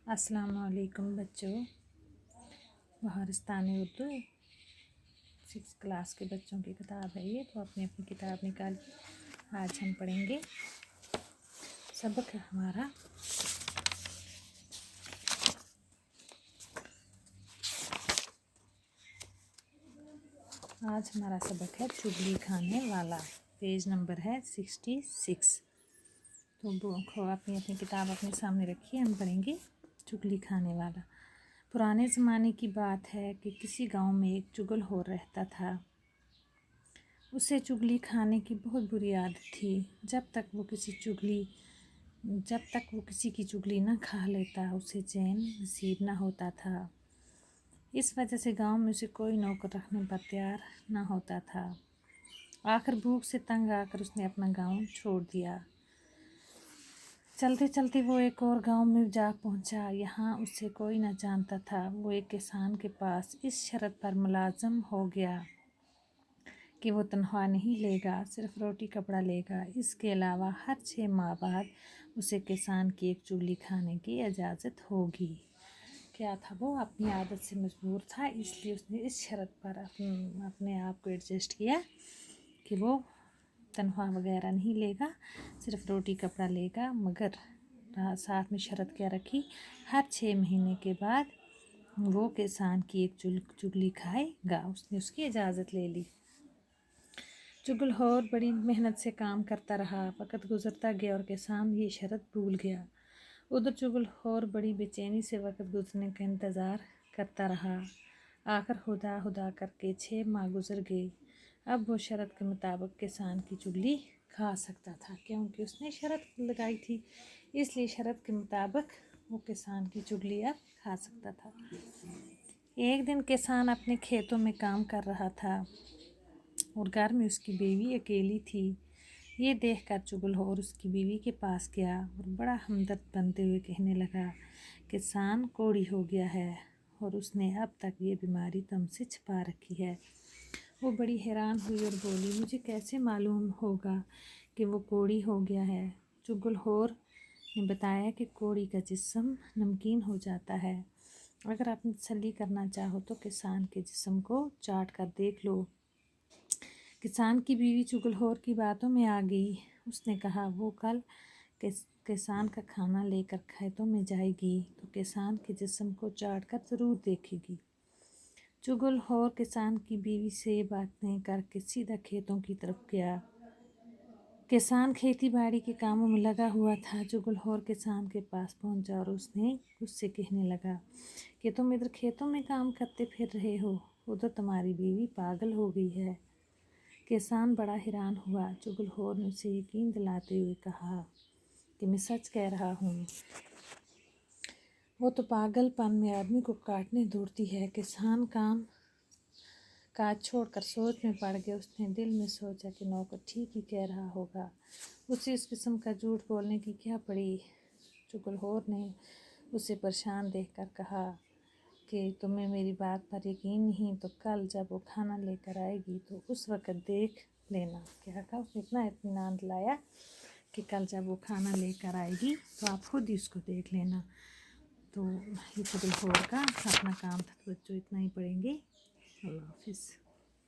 अस्सलाम वालेकुम बच्चों। बहारिस्तान उर्दू 6 क्लास के बच्चों की किताब है ये, तो अपनी अपनी किताब निकाल। आज हम पढ़ेंगे, सबक है हमारा आज हमारा सबक है चुगली खाने वाला। पेज नंबर है 66। तो अपनी अपनी किताब अपने सामने रखिए, हम पढ़ेंगे चुगली खाने वाला। पुराने ज़माने की बात है कि किसी गांव में एक चुगलखोर रहता था। उसे चुगली खाने की बहुत बुरी आदत थी। जब तक वो किसी की चुगली न खा लेता, उसे चैन नसीब न होता था। इस वजह से गांव में उसे कोई नौकर रखने पर तैयार न होता था। आखिर भूख से तंग आकर उसने अपना गांव छोड़ दिया। चलते चलते वो एक और गांव में जा पहुंचा। यहाँ उसे कोई न जानता था। वो एक किसान के पास इस शर्त पर मुलाज़म हो गया कि वो तनख्वाह नहीं लेगा, सिर्फ रोटी कपड़ा लेगा। इसके अलावा हर 6 माह बाद उसे किसान की एक चुगली खाने की इजाज़त होगी। क्या था, वो अपनी आदत से मजबूर था, इसलिए उसने इस शर्त पर अपने आप को एडजस्ट किया कि वो तनख्वाह वगैरह नहीं लेगा, सिर्फ रोटी कपड़ा लेगा। मगर साथ में शर्त क्या रखी, हर 6 महीने के बाद वो किसान की एक चुगली खाएगा। उसने उसकी इजाज़त ले ली। चुगलखोर बड़ी मेहनत से काम करता रहा। वक़्त गुजरता गया और किसान ये शर्त भूल गया। उधर चुगलखोर बड़ी बेचैनी से वक़्त गुजरने का इंतज़ार करता रहा। आखिर हुदा करके 6 माह गुजर गए। अब वो शर्त के मुताबिक किसान की चुगली खा सकता था, क्योंकि उसने शर्त लगाई थी, इसलिए शर्त के मुताबिक वो किसान की चुगली अब खा सकता था। एक दिन किसान अपने खेतों में काम कर रहा था और घर में उसकी बीवी अकेली थी। ये देखकर चुगलखोर उसकी बीवी के पास गया और बड़ा हमदर्द बनते हुए कहने लगा, किसान कोढ़ी हो गया है और उसने अब तक ये बीमारी तुमसे छिपा रखी है। वो बड़ी हैरान हुई और बोली, मुझे कैसे मालूम होगा कि वो कोढ़ी हो गया है। चुगलखोर ने बताया कि कोढ़ी का जिस्म नमकीन हो जाता है। अगर आप तसल्ली करना चाहो तो किसान के जिस्म को चाट कर देख लो। किसान की बीवी चुगलखोर की बातों में आ गई। उसने कहा, वो कल किसान का खाना लेकर खेतों में जाएगी तो किसान के जिस्म को चाट कर ज़रूर देखेगी। चुगलखोर किसान की बीवी से बातें करके सीधा खेतों की तरफ गया। किसान खेती बाड़ी के कामों में लगा हुआ था। चुगलखोर किसान के पास पहुंचा और उससे कहने लगा कि तुम इधर खेतों में काम करते फिर रहे हो, उधर तुम्हारी बीवी पागल हो गई है। किसान बड़ा हैरान हुआ। चुगलखोर ने उसे यकीन दिलाते हुए कहा कि मैं सच कह रहा हूँ, वो तो पागलपन में आदमी को काटने दौड़ती है। किसान काम काज छोड़कर सोच में पड़ गया। उसने दिल में सोचा कि नौकर ठीक ही कह रहा होगा, उसे इस किस्म का झूठ बोलने की क्या पड़ी। चुगलखोर ने उसे परेशान देखकर कहा कि तुम्हें मेरी बात पर यकीन नहीं, तो कल जब वो खाना लेकर आएगी तो उस वक़्त देख लेना। क्या कहा, उसने इतना इत्मीनान दिलाया कि कल जब वो खाना लेकर आएगी तो आप खुद ही उसको देख लेना। तो ये चुगलखोर का अपना काम था। बच्चों इतना ही पढ़ेंगे। अल्लाह हाफिज़।